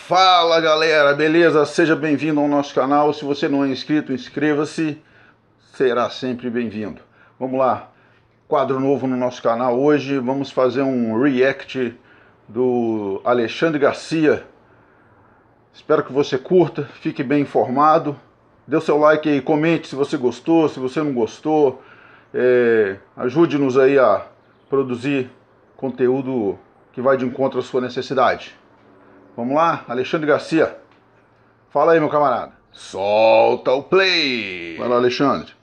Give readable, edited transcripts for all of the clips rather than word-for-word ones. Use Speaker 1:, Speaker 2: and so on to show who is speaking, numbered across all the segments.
Speaker 1: Fala galera, beleza? Seja bem-vindo ao nosso canal. Se você não é inscrito, inscreva-se, será sempre bem-vindo. Vamos lá, quadro novo no nosso canal. Hoje vamos fazer um react do Alexandre Garcia. Espero que você curta, fique bem informado. Dê o seu like aí, comente se você gostou, se você não gostou. Ajude-nos aí a produzir conteúdo que vai de encontro à sua necessidade. Vamos lá, Alexandre Garcia. Fala aí, meu camarada. Solta o play. Vai lá, Alexandre.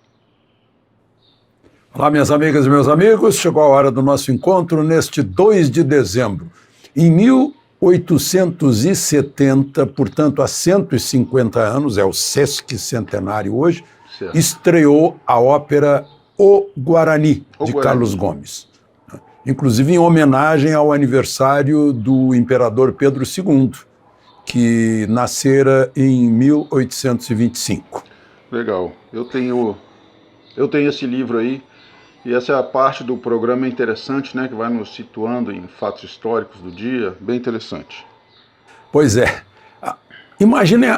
Speaker 2: Olá, minhas amigas e meus amigos. Chegou a hora do nosso encontro neste 2 de dezembro. Em 1870, portanto há 150 anos, é o sesquicentenário hoje,
Speaker 1: Certo.
Speaker 2: estreou a ópera O Guarani, de Carlos Gomes. Inclusive em homenagem ao aniversário do imperador Pedro II, que nascera em 1825.
Speaker 1: Legal. Eu tenho esse livro aí, e essa é a parte do programa interessante, né, que vai nos situando em fatos históricos do dia, bem interessante.
Speaker 2: Pois é. Imagine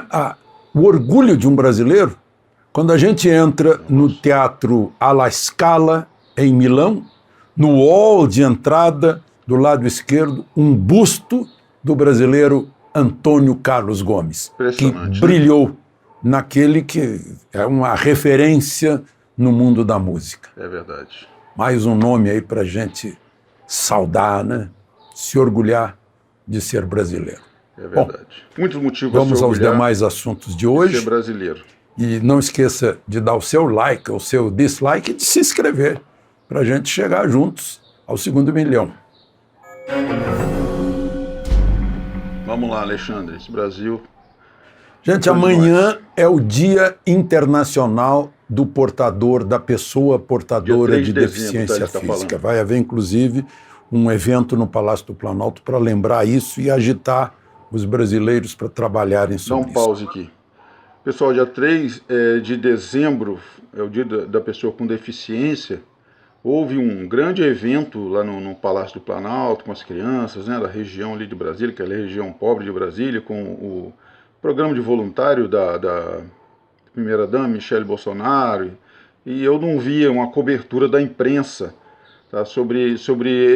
Speaker 2: o orgulho de um brasileiro quando a gente entra no Teatro alla Scala, em Milão, no hall de entrada, do lado esquerdo, um busto do brasileiro Antônio Carlos Gomes, que brilhou naquele que é uma referência no mundo da música.
Speaker 1: É verdade.
Speaker 2: Mais um nome aí para a gente saudar, né? Se orgulhar de ser brasileiro.
Speaker 1: É verdade. Bom, muitos motivos
Speaker 2: vamos aos demais assuntos de hoje.
Speaker 1: Ser brasileiro.
Speaker 2: E não esqueça de dar o seu like, o seu dislike e de se inscrever, para a gente chegar juntos ao 2º milhão.
Speaker 1: Vamos lá, Alexandre, esse Brasil...
Speaker 2: Gente, amanhã é o Dia Internacional do Portador, da pessoa portadora de deficiência física. Vai haver, inclusive, um evento no Palácio do Planalto para lembrar isso e agitar os brasileiros para trabalharem sobre isso.
Speaker 1: Dá um pause aqui. Pessoal, dia 3 de dezembro é o Dia da Pessoa com Deficiência. Houve um grande evento lá no Palácio do Planalto com as crianças, né, da região ali de Brasília, que é a região pobre de Brasília, com o programa de voluntário da primeira-dama, Michele Bolsonaro, e eu não via uma cobertura da imprensa, tá, sobre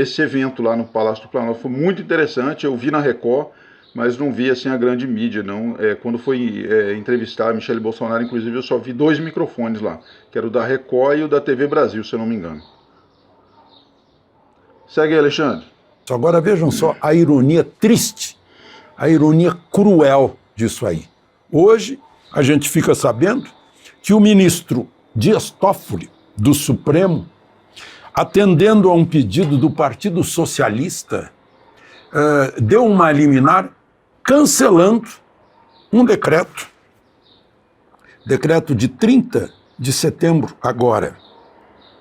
Speaker 1: esse evento lá no Palácio do Planalto. Foi muito interessante, eu vi na Record, mas não vi assim a grande mídia, não. Quando foi entrevistar a Michele Bolsonaro, inclusive, eu só vi 2 microfones lá, que era o da Record e o da TV Brasil, se eu não me engano. Segue aí, Alexandre.
Speaker 2: Agora vejam só a ironia triste, a ironia cruel disso aí. Hoje, a gente fica sabendo que o ministro Dias Toffoli, do Supremo, atendendo a um pedido do Partido Socialista, deu uma liminar cancelando um decreto de 30 de setembro agora,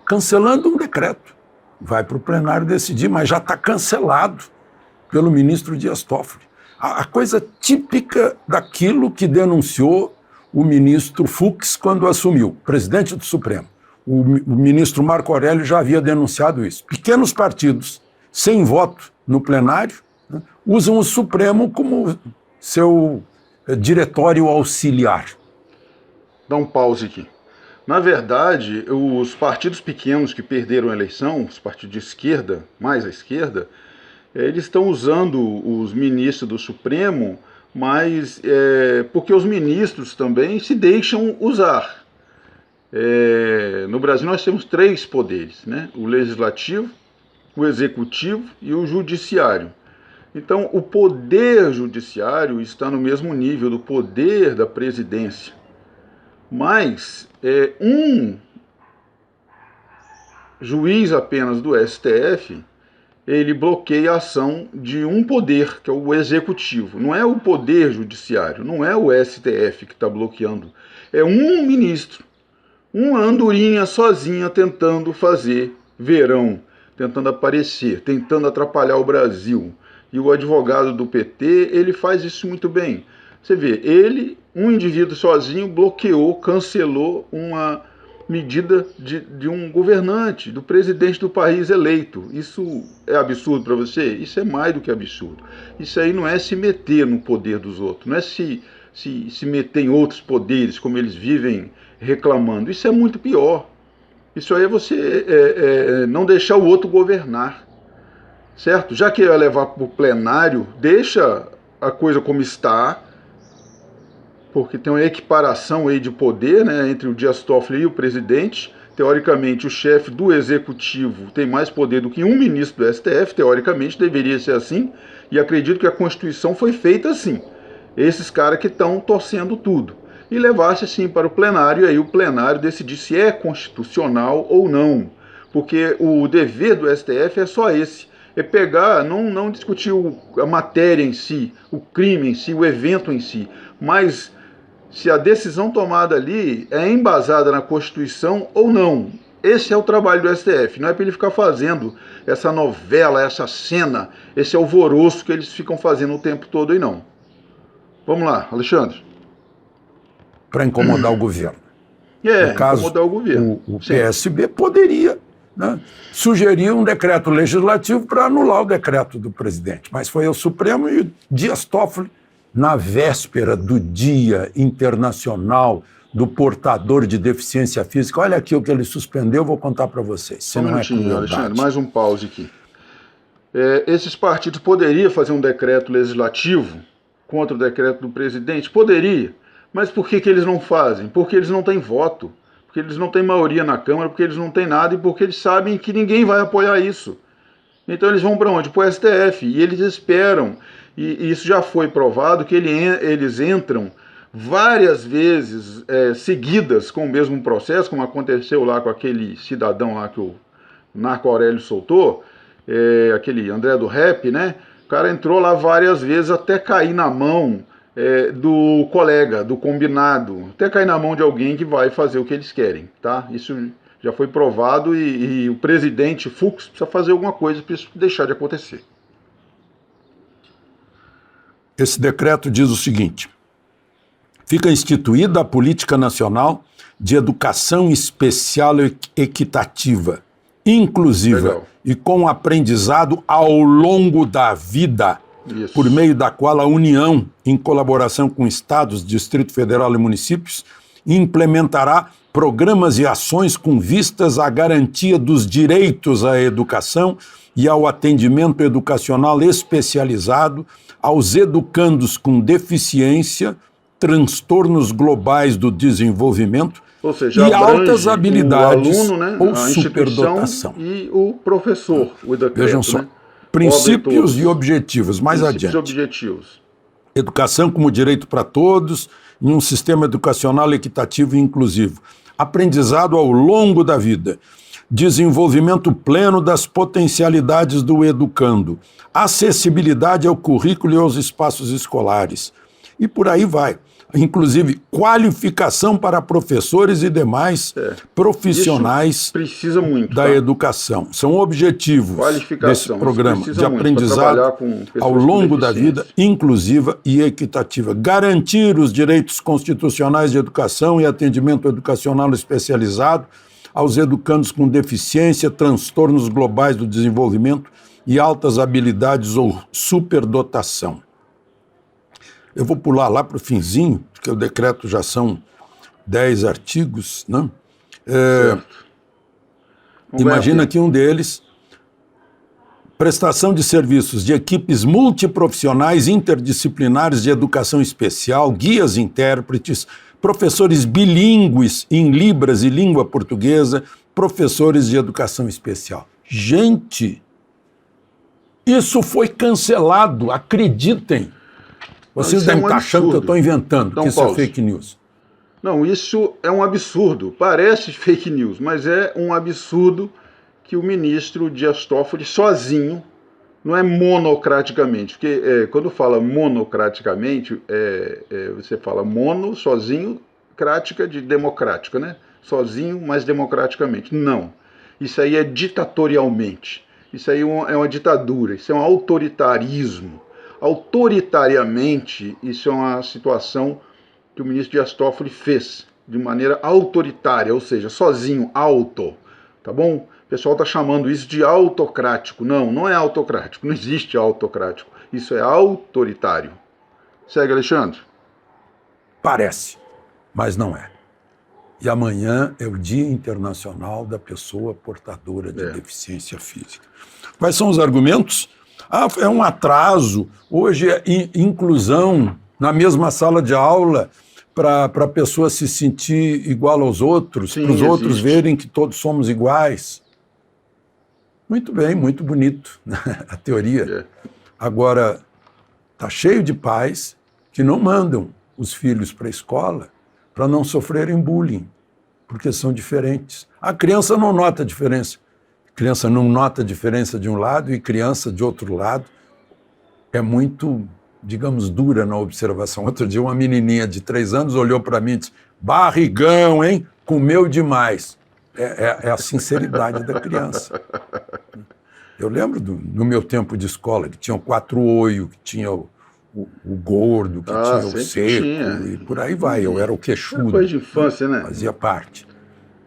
Speaker 2: cancelando um decreto. Vai para o plenário decidir, mas já está cancelado pelo ministro Dias Toffoli. A coisa típica daquilo que denunciou o ministro Fux quando assumiu, presidente do Supremo. O ministro Marco Aurélio já havia denunciado isso. Pequenos partidos, sem voto no plenário, né, usam o Supremo como seu diretório auxiliar.
Speaker 1: Dá um pause aqui. Na verdade, os partidos pequenos que perderam a eleição, os partidos de esquerda, mais à esquerda, eles estão usando os ministros do Supremo, mas porque os ministros também se deixam usar. No Brasil nós temos 3 poderes, né? O legislativo, o executivo e o judiciário. Então o poder judiciário está no mesmo nível do poder da presidência. Mas um juiz apenas do STF, ele bloqueia a ação de um poder, que é o executivo. Não é o poder judiciário, não é o STF que está bloqueando. É um ministro, uma andorinha sozinha tentando fazer verão, tentando aparecer, tentando atrapalhar o Brasil. E o advogado do PT, ele faz isso muito bem. Você vê, um indivíduo sozinho bloqueou, cancelou medida de um governante, do presidente do país eleito. Isso é absurdo para você? Isso é mais do que absurdo. Isso aí não é se meter no poder dos outros, não é se meter em outros poderes, como eles vivem reclamando. Isso é muito pior. Isso aí é você não deixar o outro governar, certo? Já que vai levar para o plenário, deixa a coisa como está, porque tem uma equiparação aí de poder, né, entre o Dias Toffoli e o presidente. Teoricamente, o chefe do executivo tem mais poder do que um ministro do STF, teoricamente deveria ser assim, e acredito que a Constituição foi feita assim. Esses caras que estão torcendo tudo. E levasse sim para o plenário, e aí o plenário decidir se é constitucional ou não. Porque o dever do STF é só esse, é pegar, não discutir a matéria em si, o crime em si, o evento em si, mas se a decisão tomada ali é embasada na Constituição ou não. Esse é o trabalho do STF, não é para ele ficar fazendo essa novela, essa cena, esse alvoroço que eles ficam fazendo o tempo todo aí não. Vamos lá, Alexandre.
Speaker 2: Para incomodar o governo.
Speaker 1: No caso, incomodar o governo.
Speaker 2: O PSB poderia, né, sugerir um decreto legislativo para anular o decreto do presidente, mas foi o Supremo e o Dias Toffoli, na véspera do Dia Internacional do Portador de Deficiência Física. Olha aqui o que ele suspendeu, vou contar para vocês.
Speaker 1: Só um minutinho, Alexandre, mais um pause aqui. Esses partidos poderiam fazer um decreto legislativo contra o decreto do presidente? Poderia. Mas por que eles não fazem? Porque eles não têm voto, porque eles não têm maioria na Câmara, porque eles não têm nada e porque eles sabem que ninguém vai apoiar isso. Então eles vão para onde? Para o STF. E eles esperam. E isso já foi provado que eles entram várias vezes seguidas com o mesmo processo, como aconteceu lá com aquele cidadão lá que o Marco Aurélio soltou, aquele André do Rap, né? O cara entrou lá várias vezes até cair na mão do colega, do combinado, até cair na mão de alguém que vai fazer o que eles querem, tá? Isso já foi provado e o presidente Fux precisa fazer alguma coisa para isso deixar de acontecer.
Speaker 2: Esse decreto diz o seguinte: fica instituída a Política Nacional de Educação Especial e Equitativa, inclusiva. Legal. E com aprendizado ao longo da vida, isso, por meio da qual a União, em colaboração com estados, Distrito Federal e municípios, implementará programas e ações com vistas à garantia dos direitos à educação e ao atendimento educacional especializado aos educandos com deficiência, transtornos globais do desenvolvimento,
Speaker 1: ou seja,
Speaker 2: e altas habilidades,
Speaker 1: o aluno, né,
Speaker 2: ou
Speaker 1: a
Speaker 2: superdotação.
Speaker 1: E o professor, o decreto.
Speaker 2: Vejam só,
Speaker 1: né?
Speaker 2: princípios e objetivos, mais adiante.
Speaker 1: Princípios e objetivos.
Speaker 2: Educação como direito para todos, em um sistema educacional equitativo e inclusivo. Aprendizado ao longo da vida. Desenvolvimento pleno das potencialidades do educando. Acessibilidade ao currículo e aos espaços escolares. E por aí vai. Inclusive, qualificação para professores e demais profissionais
Speaker 1: isso precisa muito,
Speaker 2: da educação. São objetivos desse programa de aprendizado ao longo da vida, inclusiva e equitativa. Garantir os direitos constitucionais de educação e atendimento educacional especializado aos educandos com deficiência, transtornos globais do desenvolvimento e altas habilidades ou superdotação. Eu vou pular lá para o finzinho, porque o decreto já são 10 artigos, né? Imagina que um deles, prestação de serviços de equipes multiprofissionais interdisciplinares de educação especial, guias intérpretes, professores bilíngues em Libras e língua portuguesa, professores de educação especial. Gente, isso foi cancelado, acreditem. Vocês devem estar achando que eu estou inventando, que isso é fake news.
Speaker 1: Não, isso é um absurdo. Parece fake news, mas é um absurdo que o ministro Dias Toffoli sozinho, não é monocraticamente, porque quando fala monocraticamente, você fala mono, sozinho, crática de democrática, né? Sozinho, mas democraticamente. Não. Isso aí é ditatorialmente. Isso aí é uma ditadura, isso é um autoritarismo. Autoritariamente, isso é uma situação que o ministro Dias Toffoli fez. de maneira autoritária, ou seja, sozinho, auto, tá bom? O pessoal está chamando isso de autocrático. Não, não é autocrático, não existe autocrático. Isso é autoritário. Segue, Alexandre.
Speaker 2: Parece, mas não é. E amanhã é o Dia Internacional da Pessoa Portadora de Deficiência Física. Quais são os argumentos? É um atraso. Hoje é inclusão na mesma sala de aula para a pessoa se sentir igual aos outros, para os outros verem que todos somos iguais. Muito bem, muito bonito a teoria. Agora, está cheio de pais que não mandam os filhos para a escola para não sofrerem bullying, porque são diferentes. A criança não nota a diferença. A criança não nota a diferença de um lado e criança de outro lado. É muito, digamos, dura na observação. Outro dia uma menininha de 3 anos olhou para mim e disse: barrigão, hein? Comeu demais. É a sinceridade da criança. Eu lembro no meu tempo de escola, que tinha o 4-olho, que tinha o gordo, que tinha o seco, e por aí vai. Eu era o queixudo.
Speaker 1: Coisa de infância, né?
Speaker 2: Fazia parte.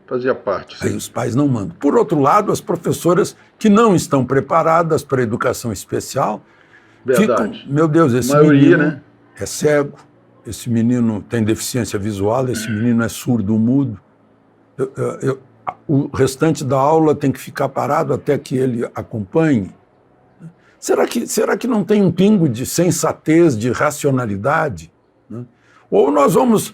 Speaker 1: Fazia parte, sim.
Speaker 2: Aí os pais não mandam. Por outro lado, as professoras que não estão preparadas para a educação especial
Speaker 1: Verdade.
Speaker 2: ficam, meu Deus, esse
Speaker 1: maioria,
Speaker 2: menino
Speaker 1: né?
Speaker 2: é cego, esse menino tem deficiência visual, esse menino é surdo, mudo. O restante da aula tem que ficar parado até que ele acompanhe. Será que não tem um pingo de sensatez, de racionalidade? Ou nós vamos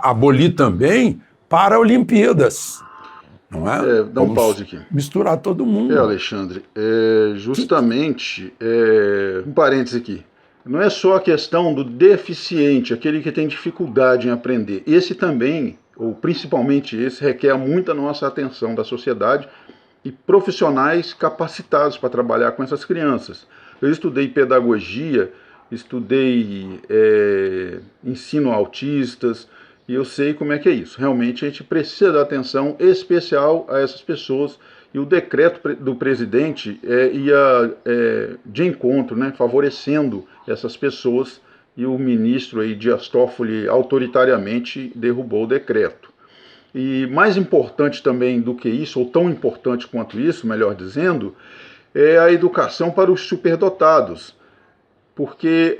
Speaker 2: abolir também Paralimpíadas, não é?
Speaker 1: Dá um pause aqui.
Speaker 2: Misturar todo mundo.
Speaker 1: Alexandre, justamente, um parênteses aqui, não é só a questão do deficiente, aquele que tem dificuldade em aprender. Esse também, ou principalmente esse, requer muita nossa atenção da sociedade e profissionais capacitados para trabalhar com essas crianças. Eu estudei pedagogia, estudei ensino a autistas, e eu sei como é que é isso. Realmente a gente precisa dar atenção especial a essas pessoas, e o decreto do presidente ia de encontro, né, favorecendo essas pessoas, e o ministro aí, Dias Toffoli, autoritariamente derrubou o decreto. E mais importante também do que isso, ou tão importante quanto isso, melhor dizendo, é a educação para os superdotados. Porque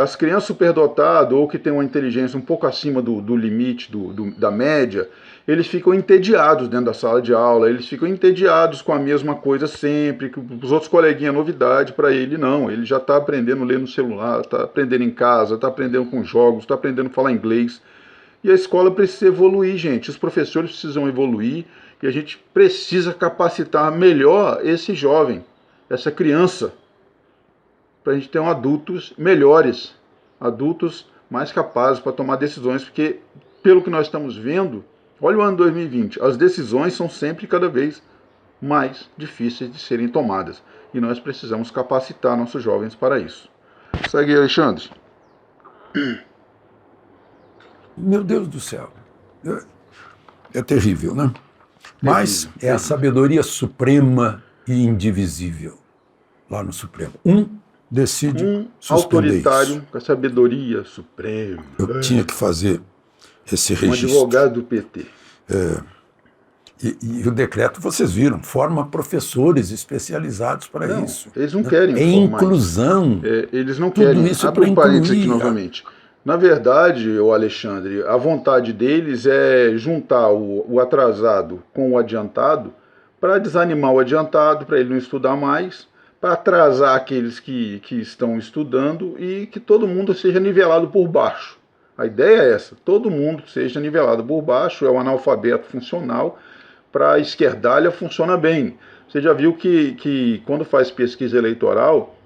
Speaker 1: as crianças superdotadas, ou que têm uma inteligência um pouco acima do limite, da média, eles ficam entediados dentro da sala de aula, eles ficam entediados com a mesma coisa sempre, que os outros coleguinhas novidade, para ele não, ele já está aprendendo a ler no celular, está aprendendo em casa, está aprendendo com jogos, está aprendendo a falar inglês. E a escola precisa evoluir, gente, os professores precisam evoluir, e a gente precisa capacitar melhor esse jovem, essa criança, para a gente ter adultos melhores, adultos mais capazes para tomar decisões, porque, pelo que nós estamos vendo, olha o ano 2020, as decisões são sempre cada vez mais difíceis de serem tomadas, e nós precisamos capacitar nossos jovens para isso. Segue, Alexandre.
Speaker 2: Meu Deus do céu, é terrível, né? Mas é a sabedoria suprema e indivisível, lá no Supremo. Decide suspender
Speaker 1: autoritário
Speaker 2: isso.
Speaker 1: com a sabedoria suprema.
Speaker 2: Eu tinha que fazer esse registro.
Speaker 1: Advogado do PT.
Speaker 2: E o decreto, vocês viram, forma professores especializados para isso.
Speaker 1: Eles não querem
Speaker 2: formar inclusão.
Speaker 1: Eles não querem.
Speaker 2: Isso
Speaker 1: Abre um parênteses aqui novamente. Na verdade, o Alexandre, a vontade deles é juntar o atrasado com o adiantado para desanimar o adiantado, para ele não estudar mais, para atrasar aqueles que estão estudando e que todo mundo seja nivelado por baixo. A ideia é essa, todo mundo seja nivelado por baixo, é o analfabeto funcional, para a esquerdalha funciona bem. Você já viu que quando faz pesquisa eleitoral,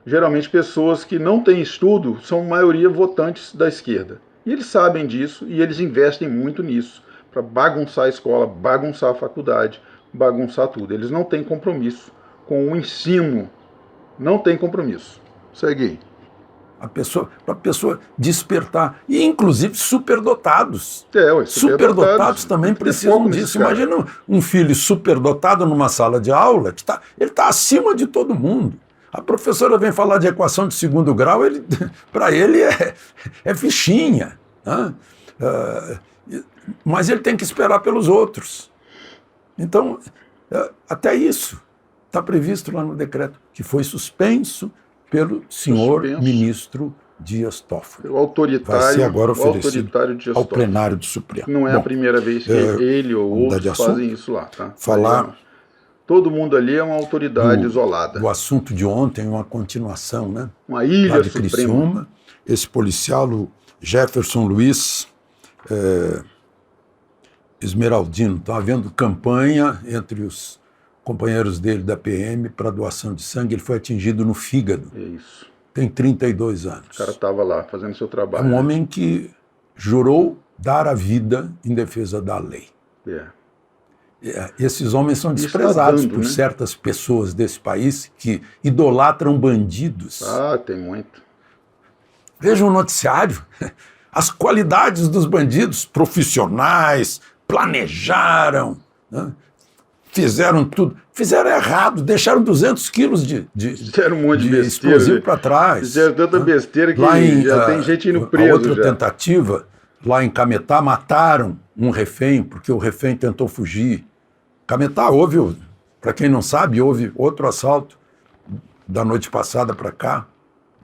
Speaker 1: geralmente pessoas que não têm estudo são maioria votantes da esquerda. E eles sabem disso e eles investem muito nisso, para bagunçar a escola, bagunçar a faculdade, bagunçar tudo. Eles não têm compromisso com o ensino, não tem compromisso. Segue aí.
Speaker 2: Para a pessoa despertar. E, inclusive, superdotados.
Speaker 1: Superdotados
Speaker 2: também precisam disso. Imagina um filho superdotado numa sala de aula, que ele está acima de todo mundo. A professora vem falar de equação de segundo grau, para ele é fichinha. Né? Mas ele tem que esperar pelos outros. Então, até isso está previsto lá no decreto, que foi suspenso pelo senhor ministro Dias Toffoli.
Speaker 1: O autoritário,
Speaker 2: vai ser agora oferecido
Speaker 1: Dias
Speaker 2: ao
Speaker 1: Toffoli.
Speaker 2: plenário do Supremo.
Speaker 1: Não é a primeira vez que ele ou outros fazem isso lá. Tá? Todo mundo ali é uma autoridade isolada.
Speaker 2: O assunto de ontem, uma continuação, né?
Speaker 1: Uma ilha
Speaker 2: lá de
Speaker 1: suprema.
Speaker 2: Criciúma, esse policial, o Jefferson Luiz Esmeraldino, está havendo campanha entre os companheiros dele da PM para doação de sangue. Ele foi atingido no fígado.
Speaker 1: É isso.
Speaker 2: Tem 32 anos.
Speaker 1: O cara estava lá fazendo seu trabalho.
Speaker 2: É um homem que jurou dar a vida em defesa da lei. Esses homens são desprezados por certas pessoas desse país que idolatram bandidos.
Speaker 1: Ah, tem muito.
Speaker 2: Vejam o noticiário. As qualidades dos bandidos, profissionais, planejaram, né? Fizeram tudo. Fizeram errado, deixaram 200 quilos
Speaker 1: fizeram um monte de besteira,
Speaker 2: explosivo para trás.
Speaker 1: Fizeram tanta besteira que já tem gente indo preso.
Speaker 2: A outra tentativa, lá em Cametá, mataram um refém, porque o refém tentou fugir. Cametá houve, para quem não sabe, houve outro assalto da noite passada para cá,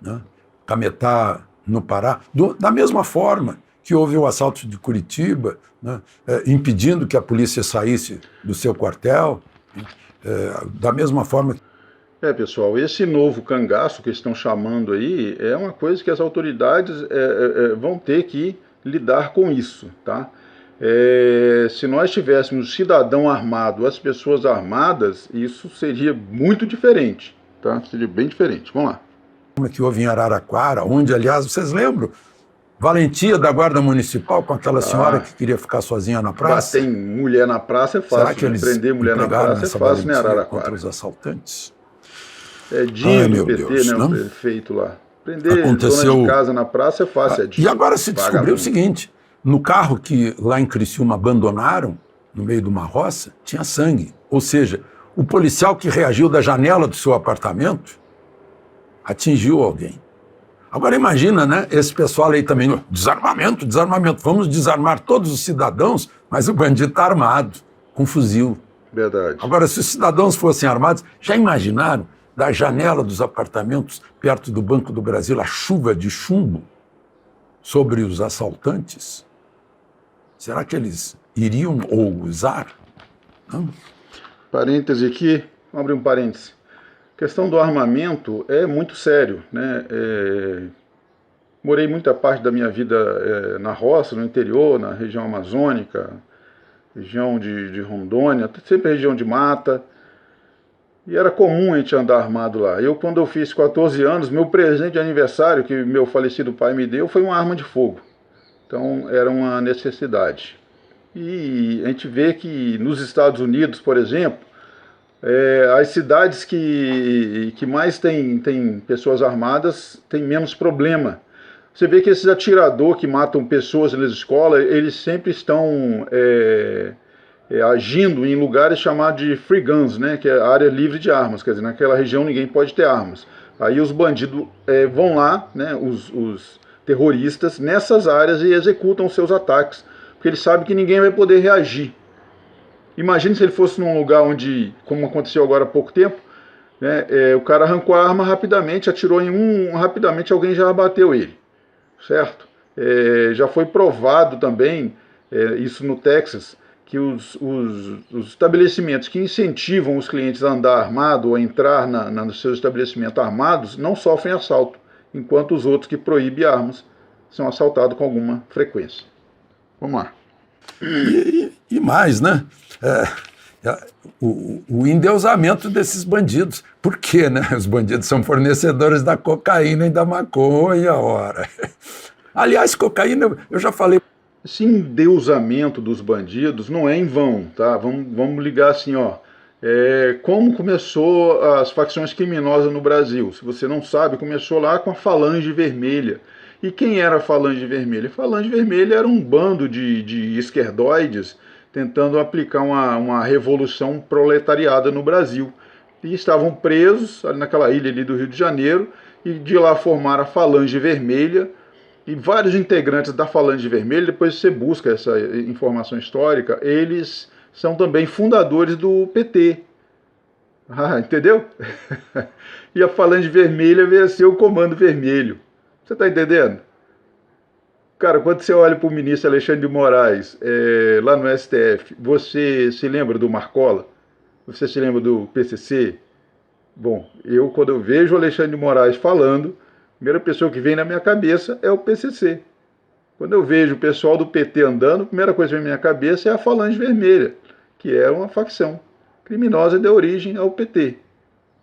Speaker 2: né? Cametá, no Pará, da mesma forma que houve o assalto de Curitiba, né? Impedindo que a polícia saísse do seu quartel, da mesma forma.
Speaker 1: Pessoal, esse novo cangaço que estão chamando aí é uma coisa que as autoridades vão ter que lidar com isso, tá? Se nós tivéssemos cidadão armado, as pessoas armadas, isso seria muito diferente, tá? Seria bem diferente. Vamos lá.
Speaker 2: Como é que houve em Araraquara, onde, aliás, vocês lembram? Valentia da Guarda Municipal com aquela senhora que queria ficar sozinha na praça?
Speaker 1: Tem mulher na praça é fácil.
Speaker 2: Será que eles
Speaker 1: prender mulher na praça é fácil, né, Araraquara?
Speaker 2: Contra os assaltantes?
Speaker 1: Dinho do PT, Deus, né, o prefeito lá. Prender dona de casa na praça é fácil.
Speaker 2: E agora se descobriu o seguinte, no carro que lá em Criciúma abandonaram, no meio de uma roça, tinha sangue. Ou seja, o policial que reagiu da janela do seu apartamento atingiu alguém. Agora imagina, né, esse pessoal aí também, desarmamento, vamos desarmar todos os cidadãos, mas o bandido está armado, com fuzil.
Speaker 1: Verdade.
Speaker 2: Agora, se os cidadãos fossem armados, já imaginaram, da janela dos apartamentos, perto do Banco do Brasil, a chuva de chumbo sobre os assaltantes? Será que eles iriam ousar? Não?
Speaker 1: Parêntese aqui, vamos abrir um parêntese. A questão do armamento é muito sério, né? Morei muita parte da minha vida na roça, no interior, na região amazônica, região de Rondônia, sempre região de mata, e era comum a gente andar armado lá. Quando eu fiz 14 anos, meu presente de aniversário, que meu falecido pai me deu, foi uma arma de fogo. Então era uma necessidade. E a gente vê que nos Estados Unidos, por exemplo, as cidades que mais tem pessoas armadas têm menos problema. Você vê que esses atiradores que matam pessoas nas escolas, eles sempre estão agindo em lugares chamados de free guns, né, que é a área livre de armas, quer dizer, naquela região ninguém pode ter armas. Aí os bandidos vão lá, né, os terroristas, nessas áreas e executam seus ataques, porque eles sabem que ninguém vai poder reagir. Imagine se ele fosse num lugar onde, como aconteceu agora há pouco tempo, né, o cara arrancou a arma rapidamente, atirou em rapidamente alguém já abateu ele, certo? Já foi provado também, isso no Texas, que os estabelecimentos que incentivam os clientes a andar armado ou a entrar nos seus estabelecimentos armados não sofrem assalto, enquanto os outros que proíbem armas são assaltados com alguma frequência. Vamos lá.
Speaker 2: E mais, né? O endeusamento desses bandidos. Por quê, né? Os bandidos são fornecedores da cocaína e da maconha, ora. Aliás, cocaína, eu já falei.
Speaker 1: Esse endeusamento dos bandidos não é em vão, tá? Vamos ligar assim, ó. Como começou as facções criminosas no Brasil? Se você não sabe, começou lá com a Falange Vermelha. E quem era a Falange Vermelha? A Falange Vermelha era um bando de esquerdoides tentando aplicar uma revolução proletariada no Brasil. E estavam presos ali naquela ilha ali do Rio de Janeiro, e de lá formaram a Falange Vermelha, E vários integrantes da Falange Vermelha, depois você busca essa informação histórica, eles são também fundadores do PT. Ah, entendeu? E a Falange Vermelha veio a ser o Comando Vermelho. Você está entendendo? Cara, quando você olha para o ministro Alexandre de Moraes, lá no STF, você se lembra do Marcola? Você se lembra do PCC? Bom, quando eu vejo o Alexandre de Moraes falando, a primeira pessoa que vem na minha cabeça é o PCC. Quando eu vejo o pessoal do PT andando, a primeira coisa que vem na minha cabeça é a Falange Vermelha, que é uma facção criminosa de origem ao PT.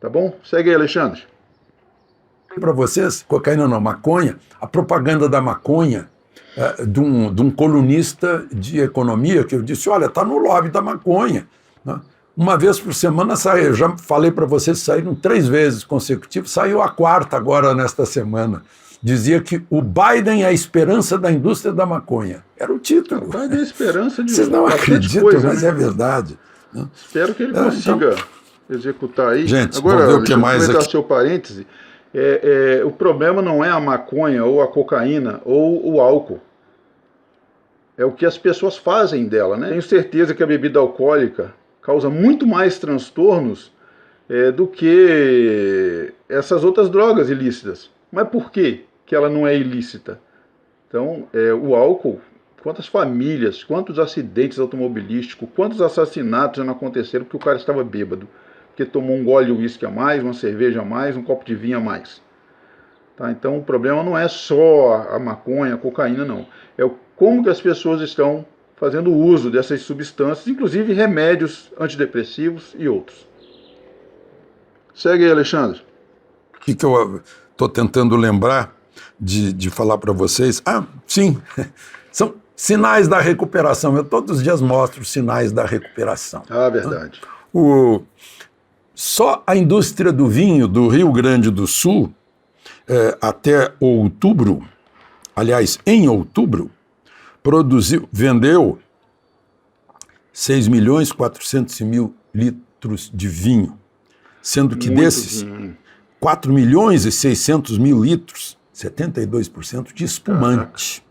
Speaker 1: Tá bom? Segue aí, Alexandre.
Speaker 2: Para vocês, cocaína não, maconha, a propaganda da maconha de um colunista de economia que eu disse, olha, está no lobby da maconha, né? Uma vez por semana sai, eu já falei para vocês, saíram 3 vezes consecutivas, saiu a 4ª agora nesta semana. Dizia que o Biden é a esperança da indústria da maconha. Era o título.
Speaker 1: O Biden é a esperança de
Speaker 2: vocês não acreditam,
Speaker 1: coisa,
Speaker 2: mas
Speaker 1: né?
Speaker 2: É verdade.
Speaker 1: Espero que ele consiga executar aí.
Speaker 2: Gente,
Speaker 1: agora,
Speaker 2: vamos ver o que mais aqui.
Speaker 1: Seu parêntese, o problema não é a maconha ou a cocaína ou o álcool. É o que as pessoas fazem dela, né? Tenho certeza que a bebida alcoólica causa muito mais transtornos do que essas outras drogas ilícitas. Mas por que ela não é ilícita? Então, o álcool, quantas famílias, quantos acidentes automobilísticos, quantos assassinatos já não aconteceram porque o cara estava bêbado, porque tomou um gole de uísque a mais, uma cerveja a mais, um copo de vinho a mais. Tá? Então, o problema não é só a maconha, a cocaína, não. É como que as pessoas estão fazendo uso dessas substâncias, inclusive remédios antidepressivos e outros. Segue aí, Alexandre.
Speaker 2: O que eu estou tentando lembrar de falar para vocês? Ah, sim, são sinais da recuperação. Eu todos os dias mostro sinais da recuperação.
Speaker 1: Ah, verdade.
Speaker 2: Só a indústria do vinho do Rio Grande do Sul, até outubro, aliás, em outubro, vendeu 6.400.000 litros de vinho, sendo que desses 4.600.000 litros, 72% de espumante.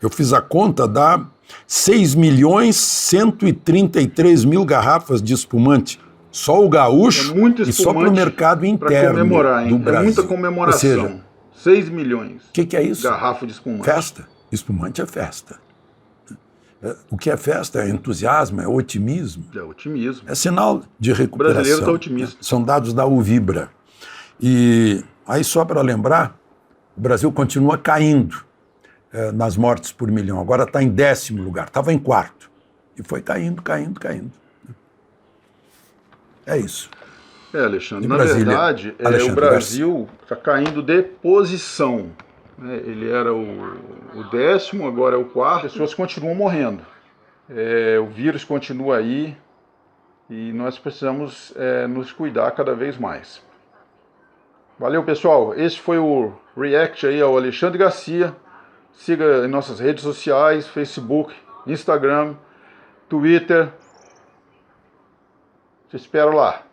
Speaker 2: Eu fiz a conta, dá 6.133.000 garrafas de espumante. Só o gaúcho e só para o mercado interno do Brasil.
Speaker 1: É muita comemoração.
Speaker 2: Ou seja,
Speaker 1: 6 milhões.
Speaker 2: O que é isso?
Speaker 1: Garrafa de espumante.
Speaker 2: Festa. Espumante é festa. O que é festa? É entusiasmo, é otimismo.
Speaker 1: É otimismo.
Speaker 2: É sinal de recuperação.
Speaker 1: O brasileiro está otimista.
Speaker 2: São dados da Uvibra. E aí, só para lembrar, o Brasil continua caindo nas mortes por milhão. Agora está em 10º lugar. Estava em 4º. E foi caindo. É isso.
Speaker 1: Alexandre, na verdade, o Brasil está caindo de posição. Ele era o 10º, agora é o 4º. As pessoas continuam morrendo. O vírus continua aí e nós precisamos nos cuidar cada vez mais. Valeu, pessoal. Esse foi o react aí ao Alexandre Garcia. Siga em nossas redes sociais, Facebook, Instagram, Twitter. Te espero lá.